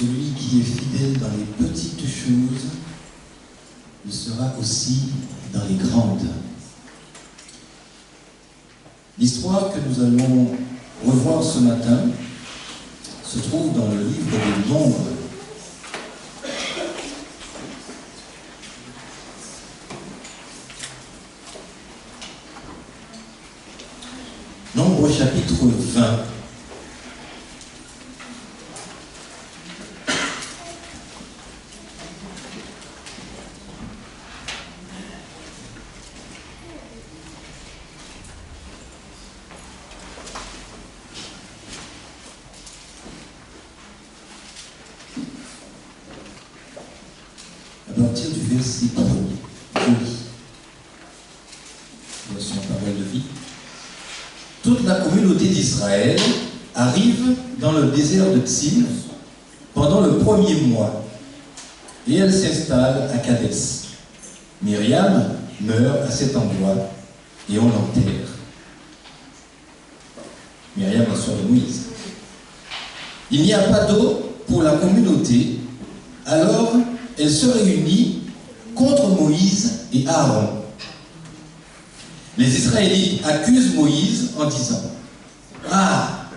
Celui qui est fidèle dans les petites choses le sera aussi dans les grandes. L'histoire que nous allons revoir ce matin se trouve dans le livre des Nombres. Nombres chapitre 20. À partir du verset 1er, je lis. Version parole de vie. Toute la communauté d'Israël arrive dans le désert de Tsin pendant le premier mois et elle s'installe à Kadès. Myriam meurt à cet endroit et on l'enterre. Myriam, la sœur de Moïse. Il n'y a pas d'eau pour la communauté, alors elle se réunit contre Moïse et Aaron. Les Israélites accusent Moïse en disant « Ah,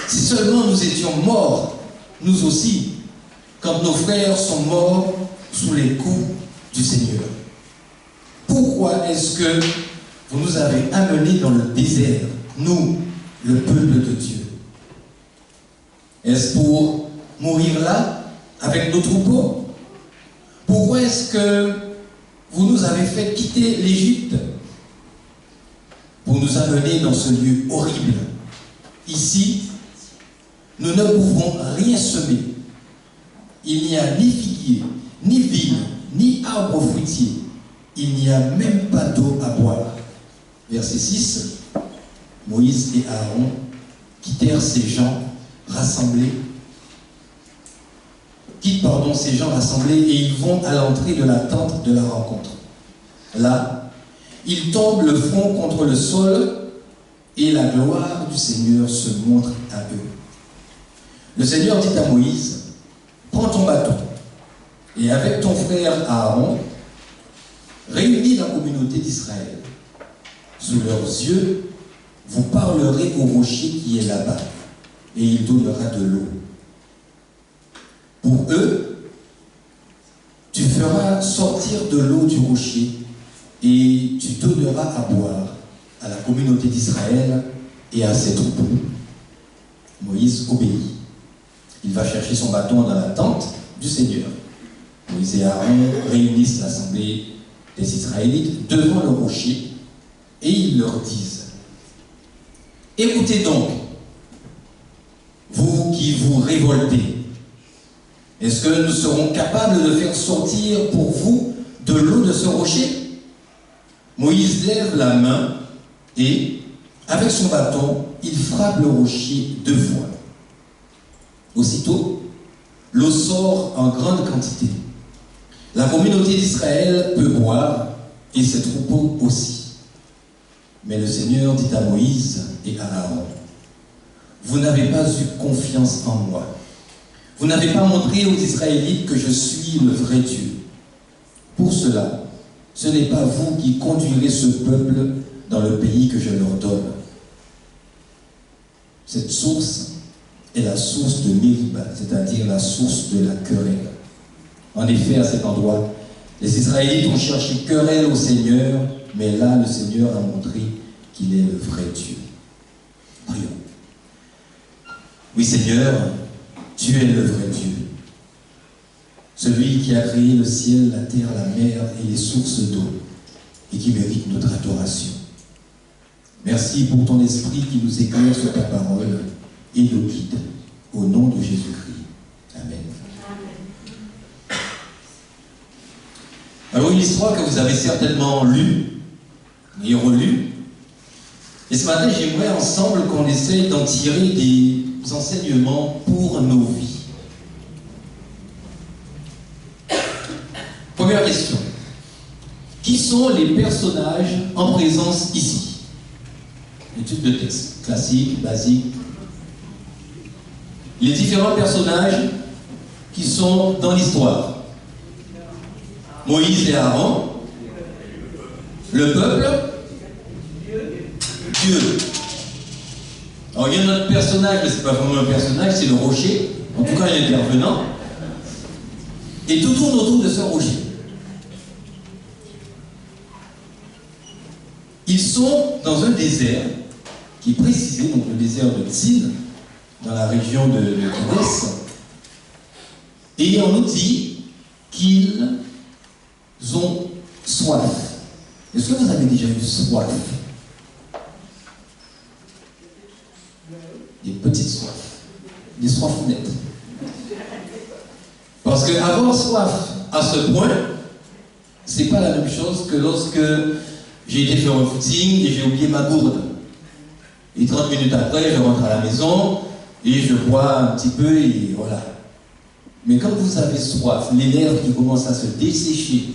si seulement nous étions morts, nous aussi, quand nos frères sont morts sous les coups du Seigneur. Pourquoi est-ce que vous nous avez amenés dans le désert, nous, le peuple de Dieu? Est-ce pour mourir là, avec nos troupeaux? Pourquoi est-ce que vous nous avez fait quitter l'Égypte pour nous amener dans ce lieu horrible? Ici, nous ne pouvons rien semer. Il n'y a ni figuier, ni vigne, ni arbre fruitier. Il n'y a même pas d'eau à boire. Verset 6. Moïse et Aaron quittèrent ces gens rassemblés et ils vont à l'entrée de la tente de la rencontre. Là, ils tombent le front contre le sol et la gloire du Seigneur se montre à eux. Le Seigneur dit à Moïse, prends ton bâton et avec ton frère Aaron, réunis la communauté d'Israël. Sous leurs yeux, vous parlerez au rocher qui est là-bas et il donnera de l'eau. Pour eux, tu feras sortir de l'eau du rocher et tu donneras à boire à la communauté d'Israël et à ses troupeaux. Moïse obéit. Il va chercher son bâton dans la tente du Seigneur. Moïse et Aaron réunissent l'assemblée des Israélites devant le rocher et ils leur disent « Écoutez donc, vous qui vous révoltez, est-ce que nous serons capables de faire sortir pour vous de l'eau de ce rocher ?» Moïse lève la main et, avec son bâton, il frappe le rocher 2 fois. Aussitôt, l'eau sort en grande quantité. La communauté d'Israël peut boire et ses troupeaux aussi. Mais le Seigneur dit à Moïse et à Aaron, « Vous n'avez pas eu confiance en moi. Vous n'avez pas montré aux Israélites que je suis le vrai Dieu. Pour cela, ce n'est pas vous qui conduirez ce peuple dans le pays que je leur donne. » Cette source est la source de Mériba, c'est-à-dire la source de la querelle. En effet, à cet endroit, les Israélites ont cherché querelle au Seigneur, mais là, le Seigneur a montré qu'il est le vrai Dieu. Prions. Oui, Seigneur, tu es le vrai Dieu. Celui qui a créé le ciel, la terre, la mer et les sources d'eau, et qui mérite notre adoration. Merci pour ton esprit qui nous éclaire sur ta parole et nous guide. Au nom de Jésus-Christ. Amen. Alors, une histoire que vous avez certainement lue et relue. Et ce matin, j'aimerais ensemble qu'on essaye d'en tirer des enseignements pour nos vies. Première question. Qui sont les personnages en présence ici? Étude de texte, classique, basique. Les différents personnages qui sont dans l'histoire? Moïse et Aaron, le peuple, Dieu. Alors il y a un autre personnage, mais ce n'est pas vraiment un personnage, c'est le rocher, en tout cas un intervenant, et tout tourne autour de ce rocher. Ils sont dans un désert qui est précisé, donc le désert de Tzin, dans la région de Kadesh, et on nous dit qu'ils ont soif. Est-ce que vous avez déjà eu soif? Des petites soifs, des soifounettes. Parce qu'avoir soif à ce point, c'est pas la même chose que lorsque j'ai été faire un footing et j'ai oublié ma gourde. Et 30 minutes après, je rentre à la maison et je bois un petit peu et voilà. Mais quand vous avez soif, les lèvres qui commencent à se dessécher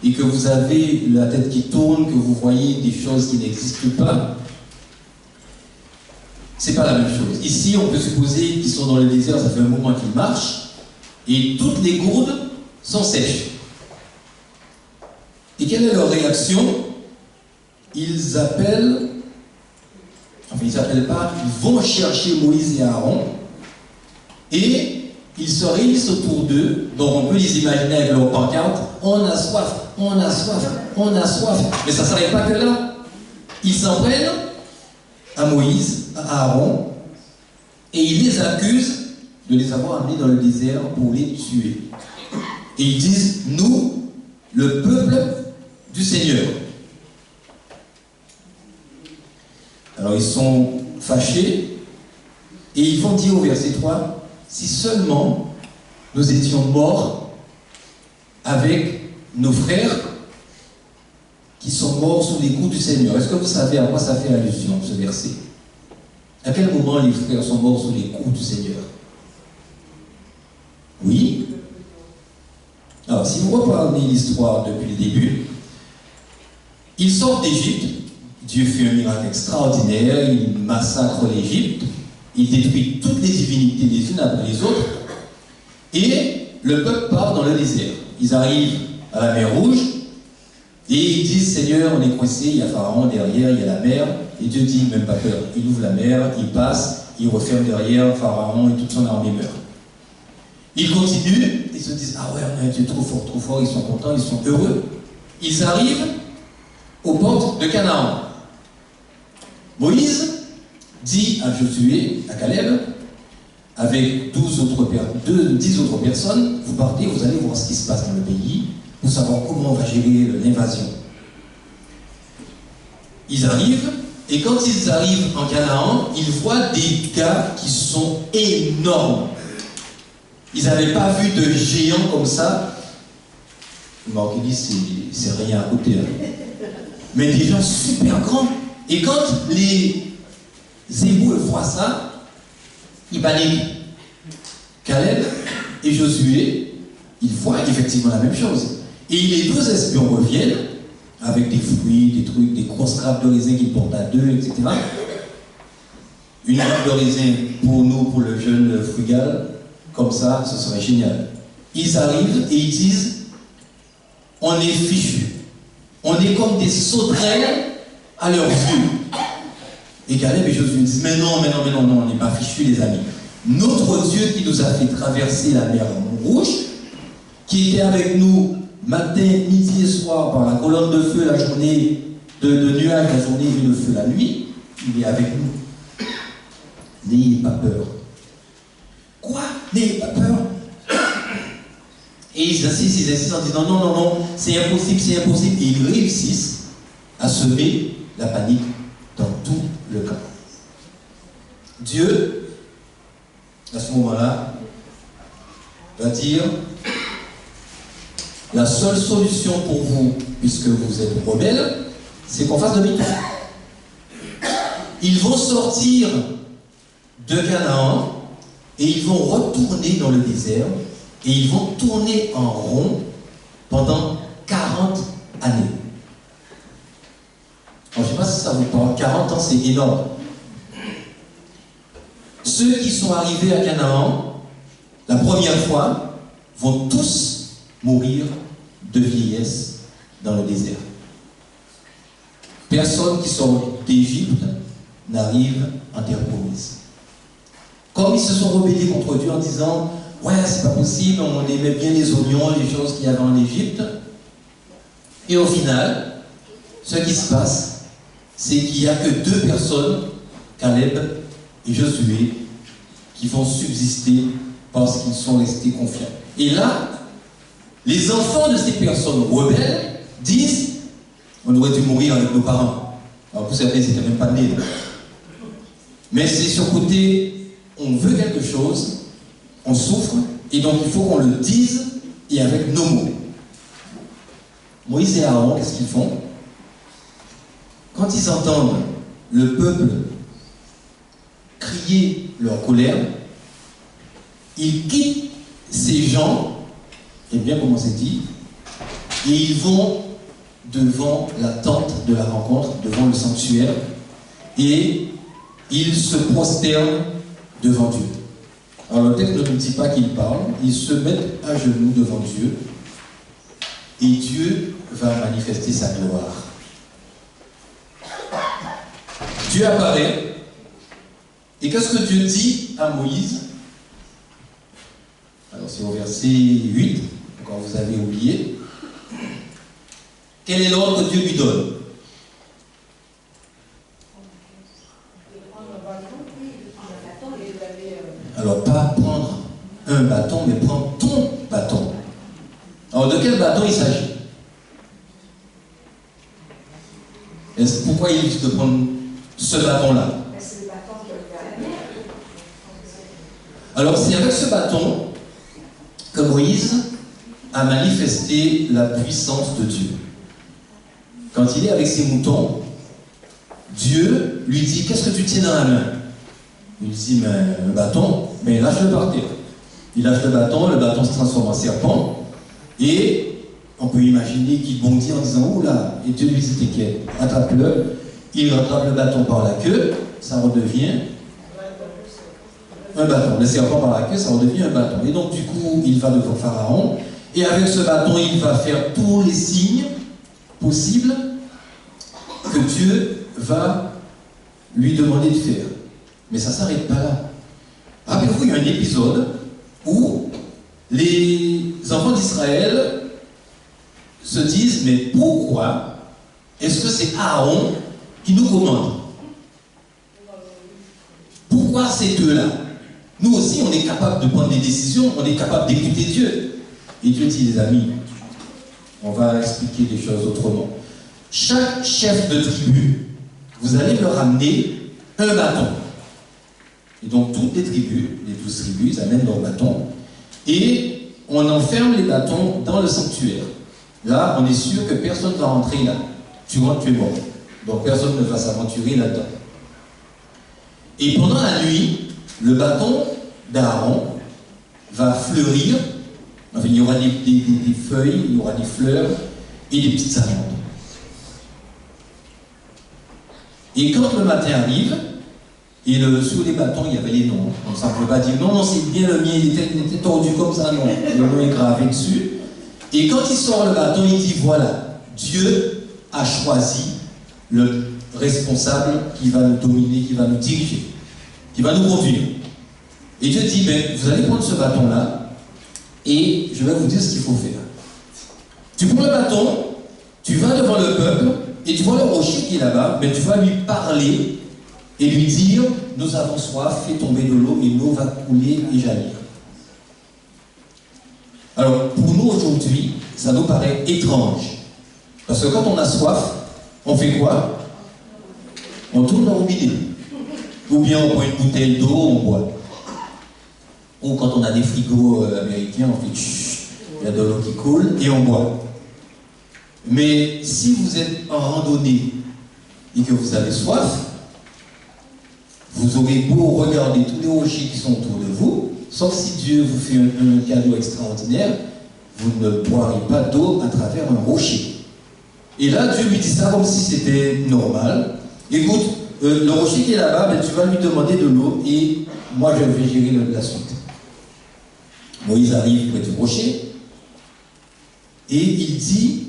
et que vous avez la tête qui tourne, que vous voyez des choses qui n'existent pas, c'est pas la même chose. Ici, on peut supposer qu'ils sont dans le désert, ça fait un moment qu'ils marchent et toutes les gourdes sont sèches. Et quelle est leur réaction? Ils appellent, enfin ils n'appellent pas, ils vont chercher Moïse et Aaron et ils se réunissent autour d'eux, donc on peut les imaginer avec leur pancarte, on a soif, on a soif, on a soif. Mais ça ne s'arrête pas que là. Ils s'en prennent à Moïse, à Aaron, et ils les accusent de les avoir amenés dans le désert pour les tuer. Et ils disent, nous, le peuple du Seigneur. Alors ils sont fâchés et ils vont dire au verset 3, si seulement nous étions morts avec nos frères qui sont morts sous les coups du Seigneur. Est-ce que vous savez à quoi ça fait allusion, ce verset? À quel moment les frères sont morts sous les coups du Seigneur? Oui. Alors, si vous reprenez l'histoire depuis le début, ils sortent d'Égypte. Dieu fait un miracle extraordinaire, il massacre l'Égypte, il détruit toutes les divinités les unes après les autres, et le peuple part dans le désert. Ils arrivent à la mer Rouge, et ils disent, Seigneur, on est coincé, il y a Pharaon derrière, il y a la mer, et Dieu dit, même pas peur, il ouvre la mer, il passe, il referme derrière, Pharaon et toute son armée meurt. Ils continuent, ils se disent, ah ouais, on a un Dieu trop fort, ils sont contents, ils sont heureux. Ils arrivent aux portes de Canaan. Moïse dit à Josué, à Caleb, avec 10 autres personnes, vous partez, vous allez voir ce qui se passe dans le pays, pour savoir comment on va gérer l'invasion. Ils arrivent, et quand ils arrivent en Canaan, ils voient des gars qui sont énormes. Ils n'avaient pas vu de géants comme ça. Marc dit, c'est rien à côté. Hein. Mais des gens super grands. Et quand les Hébreux voient ça, ils paniquent. Caleb et Josué, ils voient effectivement la même chose. Et les 2 espions reviennent avec des fruits, des trucs, des grosses grappes de raisin qu'ils portent à 2, etc. Une grappe de raisin pour nous, pour le jeune frugal, comme ça, ce serait génial. Ils arrivent et ils disent, on est fichus. On est comme des sauterelles à leurs yeux. Et Caleb et Josué disent, mais non, on n'est pas fichus, les amis. Notre Dieu qui nous a fait traverser la mer Rouge, qui était avec nous matin, midi et soir par la colonne de feu la journée, de nuages la journée et de feu la nuit, il est avec nous. N'ayez pas peur. Quoi? N'ayez pas peur. Et ils insistent en disant non, c'est impossible. Et ils réussissent à semer la panique dans tout le camp. Dieu, à ce moment-là, va dire, la seule solution pour vous, puisque vous êtes rebelles, c'est qu'on fasse demi-tour. Ils vont sortir de Canaan et ils vont retourner dans le désert et ils vont tourner en rond pendant 40 années. Alors, je ne sais pas si ça vous parle, 40 ans c'est énorme. Ceux qui sont arrivés à Canaan, la première fois, vont tous mourir de vieillesse dans le désert. Personne qui sort d'Égypte n'arrive en terre promise. Comme ils se sont rebellés contre Dieu en disant « Ouais, c'est pas possible, on aimait bien les oignons, les choses qu'il y avait en Égypte. » Et au final, ce qui se passe, c'est qu'il n'y a que 2 personnes, Caleb et Josué, qui vont subsister parce qu'ils sont restés confiants. Et là, les enfants de ces personnes rebelles disent « On aurait dû mourir avec nos parents. » Alors pour certains, c'était même pas né. Mais c'est sur le côté, on veut quelque chose, on souffre, et donc il faut qu'on le dise, et avec nos mots. Moïse et Aaron, qu'est-ce qu'ils font? Quand ils entendent le peuple crier leur colère, ils quittent ces gens, et bien comment c'est dit, et ils vont devant la tente de la rencontre, devant le sanctuaire, et ils se prosternent devant Dieu. Alors le texte ne nous dit pas qu'ils parlent, ils se mettent à genoux devant Dieu, et Dieu va manifester sa gloire. Dieu apparaît, et qu'est-ce que Dieu dit à Moïse? Alors c'est au verset 8, quand vous avez oublié. Quel est l'ordre que Dieu lui donne? Alors pas prendre un bâton, mais prendre ton bâton. Alors de quel bâton il s'agit? Pourquoi il dit de prendre ce bâton-là? Alors c'est avec ce bâton que Moïse a manifesté la puissance de Dieu. Quand il est avec ses moutons, Dieu lui dit « Qu'est-ce que tu tiens dans la main ?» Il dit « Un bâton, mais lâche-le par terre. » Il lâche le bâton se transforme en serpent, et on peut imaginer qu'il bondit en disant « Oula !» Et Dieu lui dit « T'inquiète, attrape-le. » Il rattrape le bâton par la queue, ça redevient un bâton. Le serpent par la queue, ça redevient un bâton. Et donc du coup, il va devant Pharaon, et avec ce bâton, il va faire tous les signes possibles que Dieu va lui demander de faire. Mais ça ne s'arrête pas là. Rappelez-vous, il y a un épisode où les enfants d'Israël se disent « Mais pourquoi est-ce que c'est Aaron qui nous commande? Pourquoi ces deux-là? Nous aussi, on est capable de prendre des décisions, on est capable d'écouter Dieu. » Et Dieu dit, les amis, on va expliquer les choses autrement. Chaque chef de tribu, vous allez leur amener un bâton. Et donc, toutes les tribus, les 12 tribus, ils amènent leur bâton. Et on enferme les bâtons dans le sanctuaire. Là, on est sûr que personne ne va rentrer là. Tu rentres, tu es mort. Donc, personne ne va s'aventurer là-dedans. Et pendant la nuit, le bâton d'Aaron va fleurir. Enfin, il y aura des feuilles, il y aura des fleurs et des petites amandes. Et quand le matin arrive, et sur les bâtons, il y avait les noms. Donc ça ne peut pas dire non, c'est bien le mien, il était tordu comme ça, non. Le nom est gravé dessus. Et quand il sort le bâton, il dit voilà, Dieu a choisi le responsable qui va nous dominer, qui va nous diriger, qui va nous conduire. Et Dieu dit ben, vous allez prendre ce bâton-là, et je vais vous dire ce qu'il faut faire. Tu prends le bâton, tu vas devant le peuple, et tu vois le rocher qui est là-bas, mais tu vas lui parler et lui dire « Nous avons soif, fais tomber de l'eau, et l'eau va couler et jaillir. » Alors, pour nous aujourd'hui, ça nous paraît étrange. Parce que quand on a soif, on fait quoi? On tourne le robinet. Ou bien on prend une bouteille d'eau, on boit. Ou quand on a des frigos américains, on fait chut, il y a de l'eau qui coule et on boit. Mais si vous êtes en randonnée et que vous avez soif, vous aurez beau regarder tous les rochers qui sont autour de vous, sauf si Dieu vous fait un cadeau extraordinaire, vous ne boirez pas d'eau à travers un rocher. Et là, Dieu lui dit ça comme si c'était normal. Écoute, le rocher qui est là-bas, ben, tu vas lui demander de l'eau et moi je vais gérer la suite. Moïse arrive près du rocher et il dit,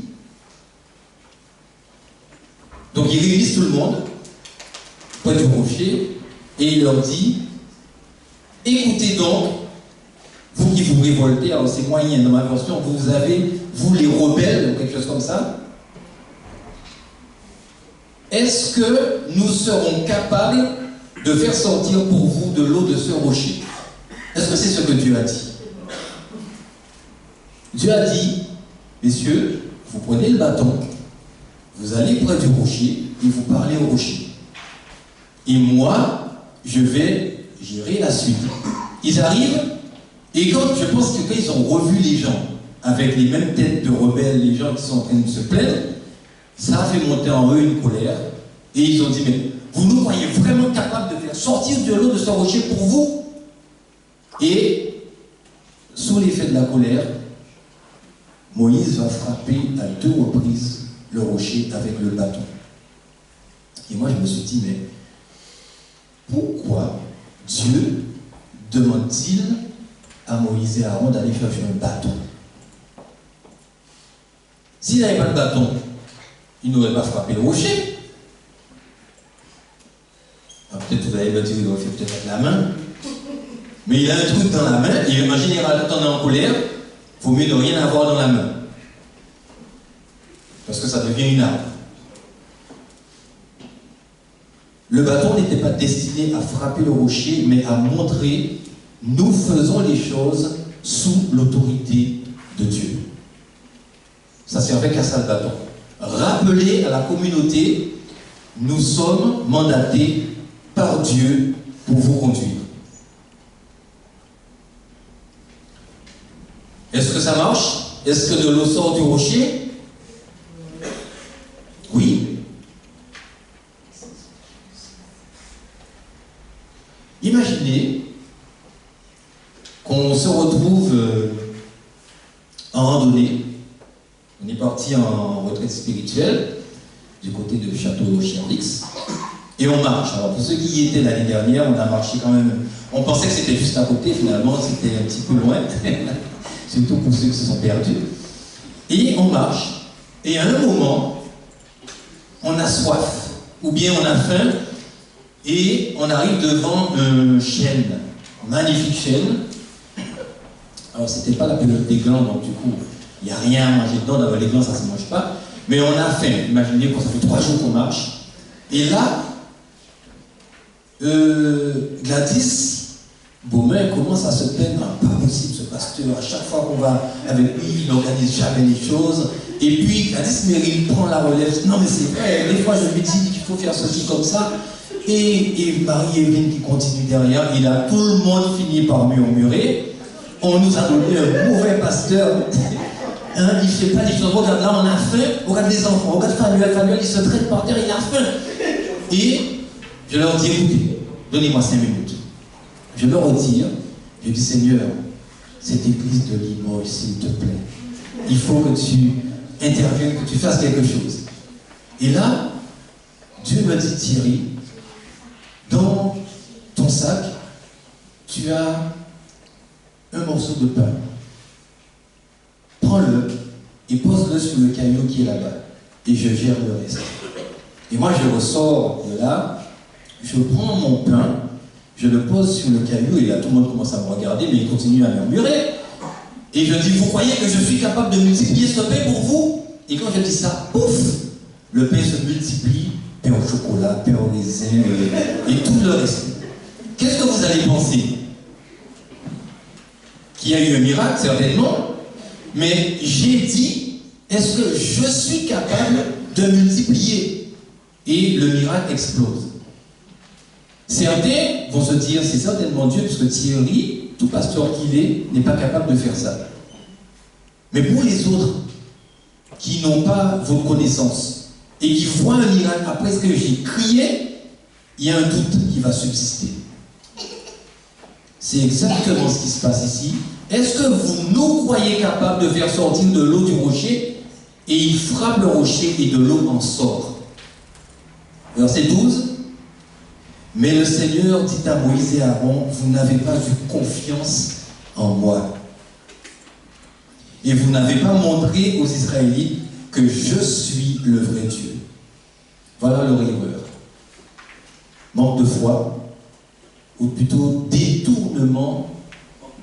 donc il réunit tout le monde près du rocher et il leur dit, écoutez donc, vous qui vous révoltez, alors c'est moyen dans ma version, vous avez, vous les rebelles, ou quelque chose comme ça, est-ce que nous serons capables de faire sortir pour vous de l'eau de ce rocher? Est-ce que c'est ce que Dieu a dit? Dieu a dit, messieurs, vous prenez le bâton, vous allez près du rocher et vous parlez au rocher. Et moi, je vais gérer la suite. Ils arrivent, et quand je pense que quand ils ont revu les gens avec les mêmes têtes de rebelles, les gens qui sont en train de se plaindre, ça a fait monter en eux une colère. Et ils ont dit, mais vous nous croyez vraiment capables de faire sortir de l'eau de ce rocher pour vous? Et sous l'effet de la colère, Moïse va frapper à 2 reprises le rocher avec le bâton. Et moi je me suis dit, mais pourquoi Dieu demande-t-il à Moïse et à Aaron d'aller chercher un bâton? S'il n'avait pas de bâton, il n'aurait pas frappé le rocher. Peut-être vous allez me dire, il aurait fait peut-être avec la main. Mais il a un truc dans la main, et en général, quand on est en colère, il vaut mieux ne rien avoir dans la main. Parce que ça devient une arme. Le bâton n'était pas destiné à frapper le rocher, mais à montrer, nous faisons les choses sous l'autorité de Dieu. Ça servait qu'à ça le bâton. Rappeler à la communauté, nous sommes mandatés par Dieu pour vous conduire. Est-ce que ça marche? Est-ce que de l'eau sort du rocher? Oui. Imaginez qu'on se retrouve en randonnée. On est parti en retraite spirituelle du côté de Château-Chierlix et on marche. Alors pour ceux qui y étaient l'année dernière, on a marché quand même. On pensait que c'était juste à côté, finalement c'était un petit peu loin. Surtout pour ceux qui se sont perdus. Et on marche, et à un moment, on a soif, ou bien on a faim, et on arrive devant un chêne, un magnifique chêne. Alors c'était pas la période des glands, donc du coup, il n'y a rien à manger dedans, d'abord les glands ça ne se mange pas, mais on a faim. Imaginez que ça fait 3 jours qu'on marche, et là, Gladys Beaumain commence à se plaindre, pas possible ce pasteur, à chaque fois qu'on va avec lui, il n'organise jamais les choses. Et puis Gladys Meryl prend la relève, non mais c'est vrai, des fois je me dis qu'il faut faire ceci comme ça. Et Marie-Évelyne qui continue derrière, et là tout le monde finit par murmurer, on nous a donné un mauvais pasteur, hein, il ne fait pas les choses, regarde là on a faim, regarde les enfants, regarde Fanuel, il se traite par terre, il a faim. Et je leur dis, écoutez, donnez-moi 5 minutes. Je me retire, je dis Seigneur, cette église de Limoges, s'il te plaît, il faut que tu interviennes, que tu fasses quelque chose. Et là, Dieu me dit Thierry, dans ton sac, tu as un morceau de pain. Prends-le et pose-le sur le caillou qui est là-bas. Et je gère le reste. Et moi, je ressors de là, je prends mon pain, je le pose sur le caillou, et là tout le monde commence à me regarder, mais il continue à murmurer. Et je dis, vous croyez que je suis capable de multiplier ce pain pour vous? Et quand je dis ça, pouf, le pain se multiplie, pain au chocolat, pain au raisin, et tout le reste. Qu'est-ce que vous allez penser? Qu'il y a eu un miracle, certainement, mais j'ai dit, est-ce que je suis capable de multiplier? Et le miracle explose. Certains vont se dire, c'est certainement Dieu, puisque Thierry, tout pasteur qu'il est, n'est pas capable de faire ça. Mais pour les autres, qui n'ont pas votre connaissance, et qui voient un miracle après ce que j'ai crié, il y a un doute qui va subsister. C'est exactement ce qui se passe ici. Est-ce que vous nous croyez capables de faire sortir de l'eau du rocher? Et il frappe le rocher et de l'eau en sort. Verset 12. Mais le Seigneur dit à Moïse et à Aaron, vous n'avez pas eu confiance en moi. et vous n'avez pas montré aux Israélites que je suis le vrai Dieu. Voilà leur erreur. Manque de foi, ou plutôt détournement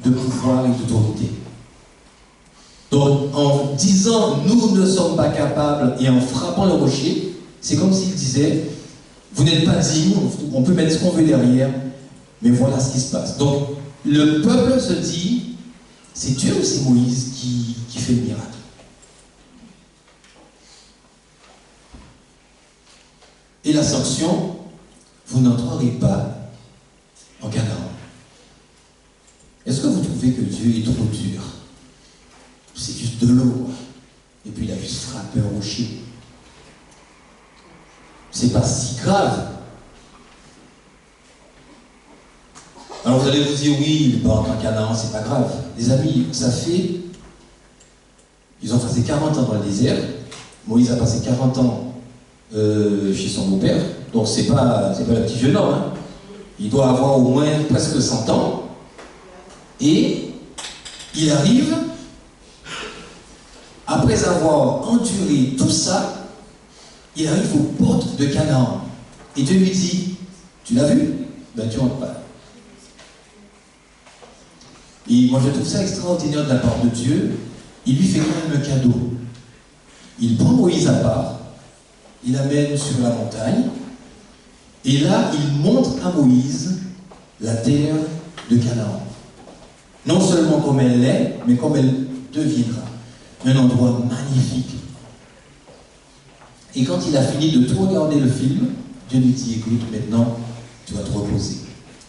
de pouvoir et d'autorité. Donc, en disant « nous ne sommes pas capables » et en frappant le rocher, c'est comme s'il disait « vous n'êtes pas digne, on peut mettre ce qu'on veut derrière, mais voilà ce qui se passe ». Donc, le peuple se dit « c'est Dieu ou c'est Moïse qui fait le miracle ?» Et la sanction, vous n'entrerez pas en Canaan. Est-ce que vous trouvez que Dieu est trop dur? C'est juste de l'eau, et puis il a juste frappé un rocher. C'est pas si grave. Alors vous allez vous dire, oui, il part en Canaan, c'est pas grave. Les amis, ça fait... Ils ont passé 40 ans dans le désert. Moïse a passé 40 ans chez son beau-père. Donc c'est pas le petit jeune homme. Hein. Il doit avoir au moins presque 100 ans. Et il arrive, après avoir enduré tout ça, il arrive aux portes de Canaan. Et Dieu lui dit, tu l'as vu? Ben tu rentres pas. Et moi je trouve ça extraordinaire de la part de Dieu. Il lui fait quand même un cadeau. Il prend Moïse à part, il l'amène sur la montagne, et là il montre à Moïse la terre de Canaan. Non seulement comme elle est, mais comme elle deviendra. Un endroit magnifique. Et quand il a fini de tout regarder le film, Dieu lui dit, écoute, maintenant, tu vas te reposer.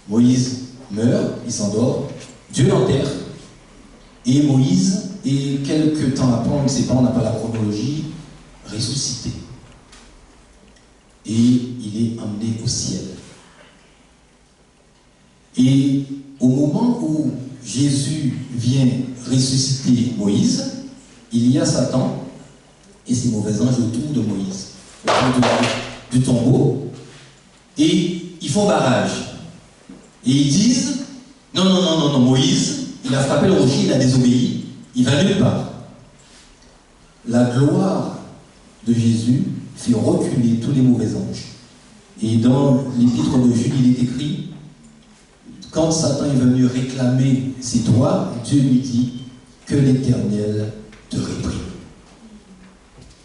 Moïse meurt, il s'endort, Dieu l'enterre, et Moïse, et quelques temps après, on ne sait pas, on n'a pas la chronologie, ressuscité. Et il est emmené au ciel. Et au moment où Jésus vient ressusciter Moïse, il y a Satan et ses mauvais anges autour de Moïse, autour du tombeau, et ils font barrage. Et ils disent, non, Moïse, il a frappé le rocher, il a désobéi, il va nulle part. La gloire de Jésus fait reculer tous les mauvais anges. Et dans l'épître de Jude, il est écrit, quand Satan est venu réclamer ses droits, Dieu lui dit que l'Éternel te réprime.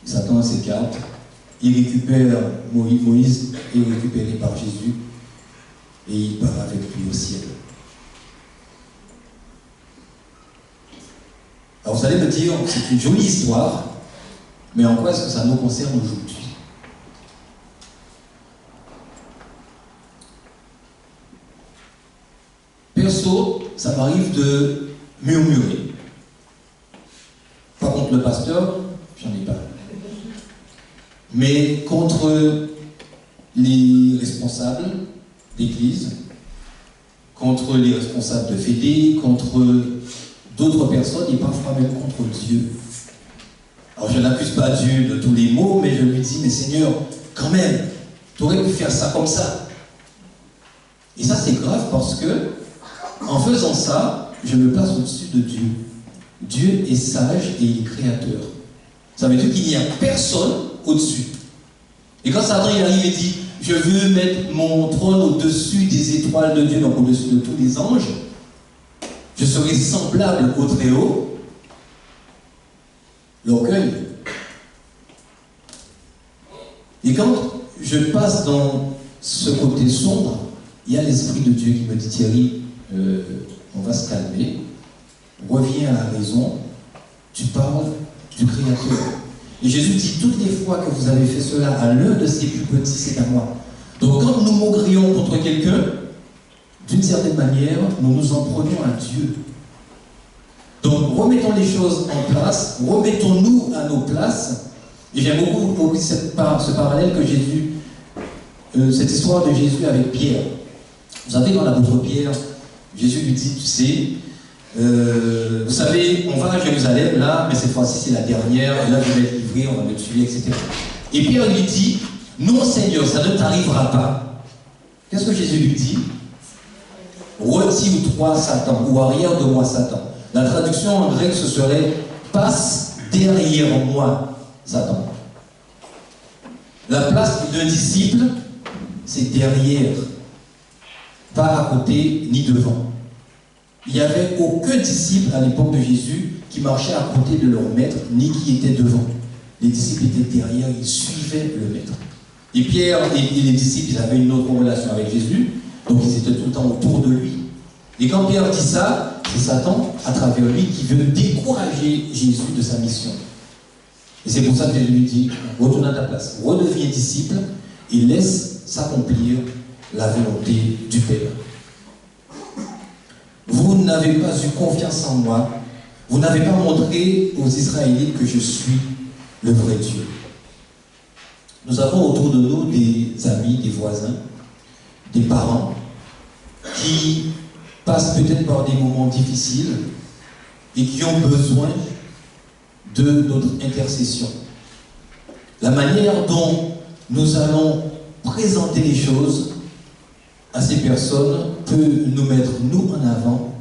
Satan s'écarte, il récupère Moïse est récupéré par Jésus et il part avec lui au ciel. Alors vous allez me dire, c'est une jolie histoire, mais en quoi est-ce que ça nous concerne aujourd'hui? Perso, ça m'arrive de murmurer. Pas contre le pasteur, j'en ai pas. Mais contre les responsables d'église, contre les responsables de fédé, contre d'autres personnes et parfois même contre Dieu. Alors je n'accuse pas Dieu de tous les maux, mais je lui dis, mais Seigneur, quand même, tu aurais pu faire ça comme ça. Et ça c'est grave parce que, en faisant ça, je me place au-dessus de Dieu. Dieu est sage et il est créateur. Ça veut dire qu'il n'y a personne au-dessus. Et quand Satan il arrive et dit, je veux mettre mon trône au-dessus des étoiles de Dieu, donc au-dessus de tous les anges, je serai semblable au Très-Haut, l'orgueil. Et quand je passe dans ce côté sombre, il y a l'Esprit de Dieu qui me dit, Thierry, on va se calmer, reviens à la raison, tu parles du Créateur. Et Jésus dit, toutes les fois que vous avez fait cela à l'un de ces plus petits, c'est à moi. Donc quand nous maugrions contre quelqu'un, d'une certaine manière, nous nous en prenons à Dieu. Donc remettons les choses en place, remettons-nous à nos places. Et j'aime beaucoup ce parallèle que Jésus, cette histoire de Jésus avec Pierre. Vous savez, dans l'apôtre Pierre, Jésus lui dit, tu sais, vous savez, on va à Jérusalem là, mais cette fois-ci c'est la dernière, et là je vais être livré, on va me tuer, etc. Et Pierre lui dit, non Seigneur, ça ne t'arrivera pas. Qu'est-ce que Jésus lui dit? Retire-toi Satan, ou arrière de moi Satan. La traduction en grec ce serait, passe derrière moi, Satan. La place d'un disciple, c'est derrière, pas à côté ni devant. Il n'y avait aucun disciple à l'époque de Jésus qui marchait à côté de leur maître, ni qui était devant. Les disciples étaient derrière, ils suivaient le maître. Et Pierre et les disciples, ils avaient une autre relation avec Jésus, donc ils étaient tout le temps autour de lui. Et quand Pierre dit ça, c'est Satan, à travers lui, qui veut décourager Jésus de sa mission. Et c'est pour ça que Jésus lui dit, retourne à ta place, redeviens disciple et laisse s'accomplir la volonté du Père. Vous n'avez pas eu confiance en moi, vous n'avez pas montré aux Israélites que je suis le vrai Dieu. Nous avons autour de nous des amis, des voisins, des parents qui passent peut-être par des moments difficiles et qui ont besoin de notre intercession. La manière dont nous allons présenter les choses à ces personnes peut nous mettre nous en avant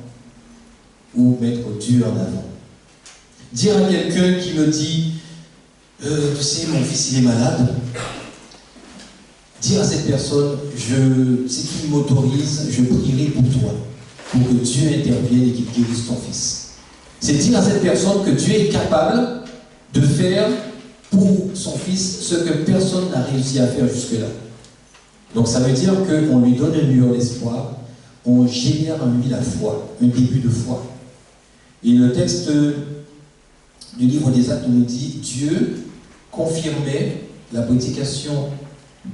ou mettre Dieu en avant. Dire à quelqu'un qui me dit tu sais, mon fils il est malade, dire à cette personne si tu m'autorises, je prierai pour toi, pour que Dieu intervienne et qu'il guérisse ton fils. C'est dire à cette personne que Dieu est capable de faire pour son fils ce que personne n'a réussi à faire jusque-là. Donc ça veut dire qu'on lui donne une lueur d'espoir, on génère en lui la foi, un début de foi. Et le texte du livre des Actes nous dit, Dieu confirmait la prédication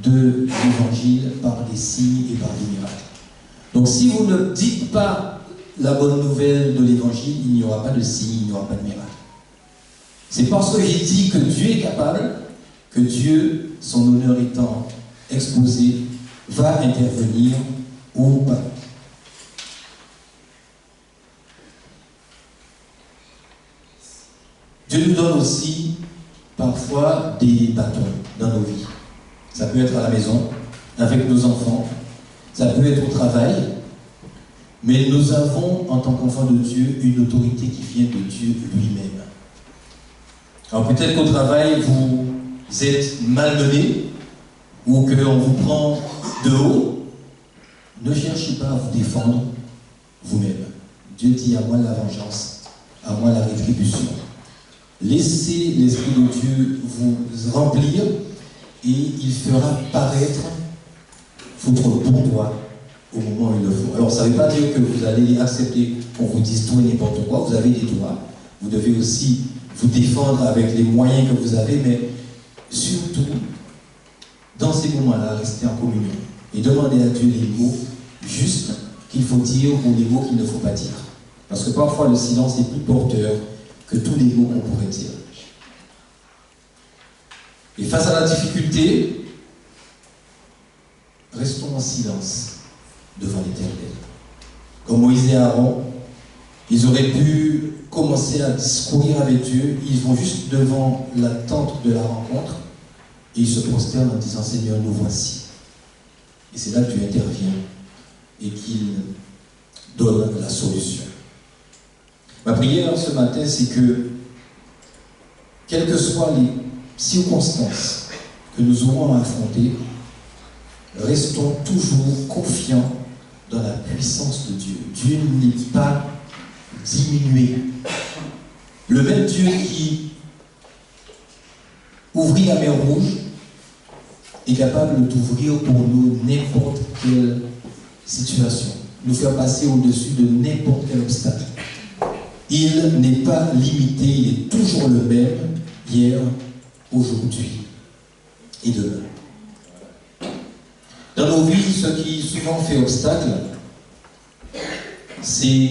de l'évangile par des signes et par des miracles. Donc si vous ne dites pas la bonne nouvelle de l'évangile, il n'y aura pas de signes, il n'y aura pas de miracle. C'est parce que j'ai dit que Dieu est capable, que Dieu, son honneur étant exposé, va intervenir ou pas. Dieu nous donne aussi parfois des bâtons dans nos vies. Ça peut être à la maison, avec nos enfants, ça peut être au travail, mais nous avons, en tant qu'enfants de Dieu, une autorité qui vient de Dieu lui-même. Alors peut-être qu'au travail, vous êtes malmené, ou qu'on vous prend de haut, ne cherchez pas à vous défendre vous-même. Dieu dit à moi la vengeance, à moi la rétribution. Laissez l'Esprit de Dieu vous remplir et il fera paraître votre bon doigt au moment où il le faut. Alors ça ne veut pas dire que vous allez accepter qu'on vous dise tout et n'importe quoi, vous avez des droits. Vous devez aussi vous défendre avec les moyens que vous avez, mais surtout, dans ces moments-là, restez en communion et demandez à Dieu les mots justes qu'il faut dire ou les mots qu'il ne faut pas dire. Parce que parfois le silence est plus porteur que tous les mots qu'on pourrait dire. Et face à la difficulté, restons en silence devant l'Éternel. Comme Moïse et Aaron, ils auraient pu commencer à discourir avec Dieu, ils vont juste devant la tente de la rencontre et ils se prosternent en disant « Seigneur, nous voici ». Et c'est là que Dieu intervient et qu'il donne la solution. Ma prière ce matin, c'est que, quelles que soient les circonstances que nous aurons à affronter, restons toujours confiants dans la puissance de Dieu. Dieu n'est pas diminué. Le même Dieu qui ouvrit la mer Rouge est capable d'ouvrir pour nous n'importe quelle situation, nous faire passer au-dessus de n'importe quel obstacle. Il n'est pas limité, il est toujours le même, hier, aujourd'hui et demain. Dans nos vies, ce qui souvent fait obstacle, c'est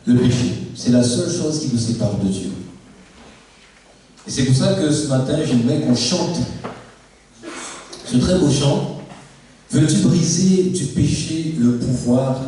le péché. C'est la seule chose qui nous sépare de Dieu. Et c'est pour ça que ce matin, j'aimerais qu'on chante ce très beau chant. Veux-tu briser du péché le pouvoir